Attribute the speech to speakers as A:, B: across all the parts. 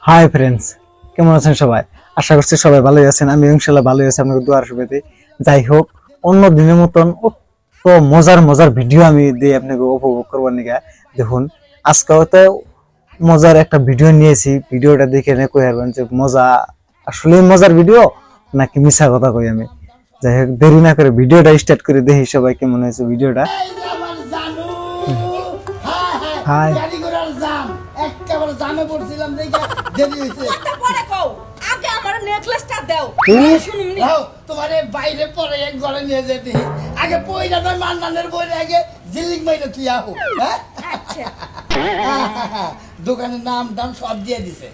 A: Hi friends, কেমন আছেন সবাই? আশা করছি সবাই ভালোই আছেন। আমি ইনশাআল্লাহ ভালোই আছি আপনাদের দোয়ার শুভেতে। যাই হোক, অন্য দিনের মতন অত মজার মজার ভিডিও আমি দিয়ে আপনাকে উপভোগ করবার নিগা। দেখুন, আজকেও তো মজার একটা ভিডিও নিয়েছি। ভিডিওটা দেখে নে কই হারবেন যে মজা আসলে মজার ভিডিও নাকি মিছা কথা কই আমি। যাই হোক, দেরি না করে ভিডিওটা স্টার্ট করে দেখি সবাই কেমন হয়েছে ভিডিওটা। হাই
B: তোমারে বাইরে পরে এক ঘরে নিয়ে যেতে আগে পয়লা নয় মান্নানের বইরে আগে জিলিং মাইরে তুই আহো। দোকানের নাম দাম সব দিয়ে দিছে।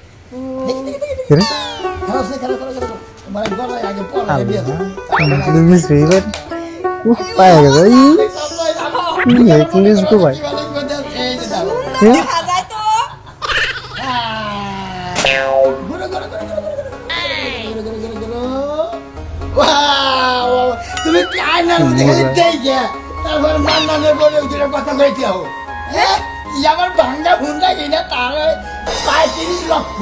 B: তুমি কায়নার মধ্যে খালি দেখে তারপর মান্নানের বলে দুটো কথা কইতে হো। হ্যাঁ, আমার ভাঙ্গা ভুঙ্গা কিনা তার ৩৫ লক্ষ।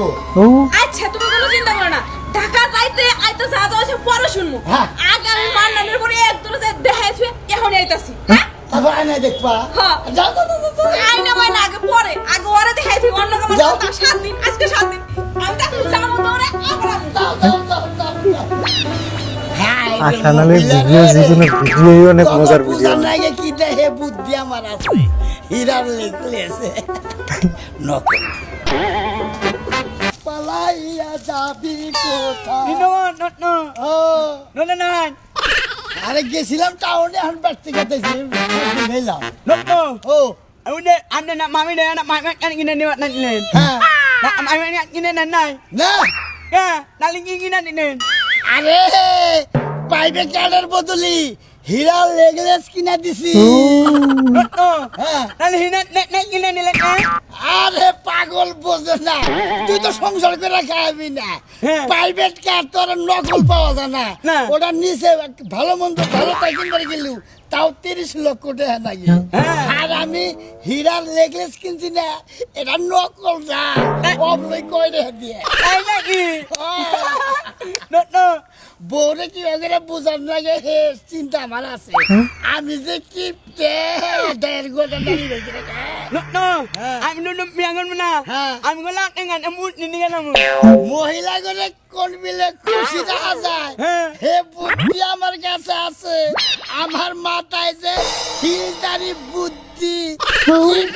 C: আচ্ছা, তুমি কোনো চিন্তা করো না। ঢাকা যাইতে আইতে যা যা আছে পরে শুনবো। আগে আমি মান্নানের পরে এক দূরে যাই দেখাইছি, এখন আইতাছি। হ্যাঁ,
B: তারপর আয়না দেখবা।
C: হ্যাঁ,
B: যাও
C: আইনা মাইনা আগে পরে আগে ওরে দেখাইছি। অন্য কামার 7 দিন, আজকে 7 দিন আমি তাকে জানাবো তোরে।
A: আসানালে ভিডিও যেগুলো ভিডিওই অনেক মজার ভিডিও।
B: লাগে কি দেহে বুদ্ধি আমার আছে, হীরার নেকলেসে নকল পালাইয়া যাবি কোথায়। আরে গেছিলাম টাউনে, এখন বাড়তে গেতেছি গেলাম। ও আরে পাইবে কার্ডের বদলি হীরার নেকলেস কিনা দিছি। আরে পাগল বোঝে না, তুই তো সংসার করে খাবি না। প্রাইভেট কার তোর নকল পাওয়া যায় না, ওটা নিচে ভালো মন্দ ভালো প্যাকিং করে গেলু তাও ৩০ লক্ষ টাকা নাকি। আর আমি হীরার নেকলেস কিনছি না, এটা নকল না। অবলই কই রে দিয়ে বউরে কি ওদের বোঝার লাগে হে চিন্তা আমার আছে। আমি যে কি দেড় গোটা দাঁড়িয়ে রয়েছি মহিলা করে কোন মিলে খুশি দেখা যায়। হে বুদ্ধি আমার কাছে আছে, আমার মাথায় যে হিলদারি বুদ্ধি।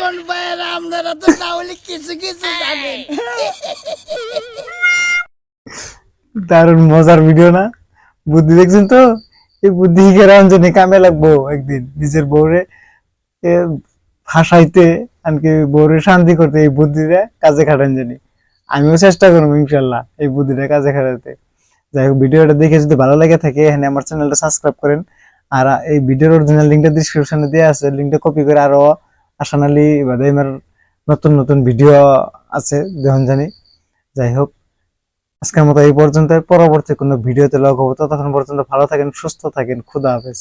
B: কোন বাইরে আপনারা তো তাহলে কিছু কিছু জানেন।
A: দারুণ মজার ভিডিও না? বুদ্ধি দেখছেন তো? এই বুদ্ধি রঞ্জনে কামে লাগবো একদিন নিজের বউরে ফাঁসাইতে, আনকি বউরে শান্তি করতে। এই বুদ্ধিটা কাজে খাটান জানি, আমিও চেষ্টা করবো ইনশাল্লাহ এই বুদ্ধিটা কাজে খাটাতে। যাই হোক, ভিডিওটা দেখে যদি ভালো লাগে থাকে এখানে আমার চ্যানেলটা সাবস্ক্রাইব করেন। আর এই ভিডিওর অরিজিনাল লিঙ্কটা ডিসক্রিপশনে দেওয়া আছে, লিঙ্কটা কপি করে আরো আসানালি বাদাইমার নতুন নতুন ভিডিও আছে দেখুন জানি। যাই হোক, আজকের মতো এই পর্যন্ত। পরবর্তী কোনো ভিডিওতে লগ হবো, ততক্ষণ পর্যন্ত ভালো থাকেন, সুস্থ থাকেন। খুদা হাফেজ।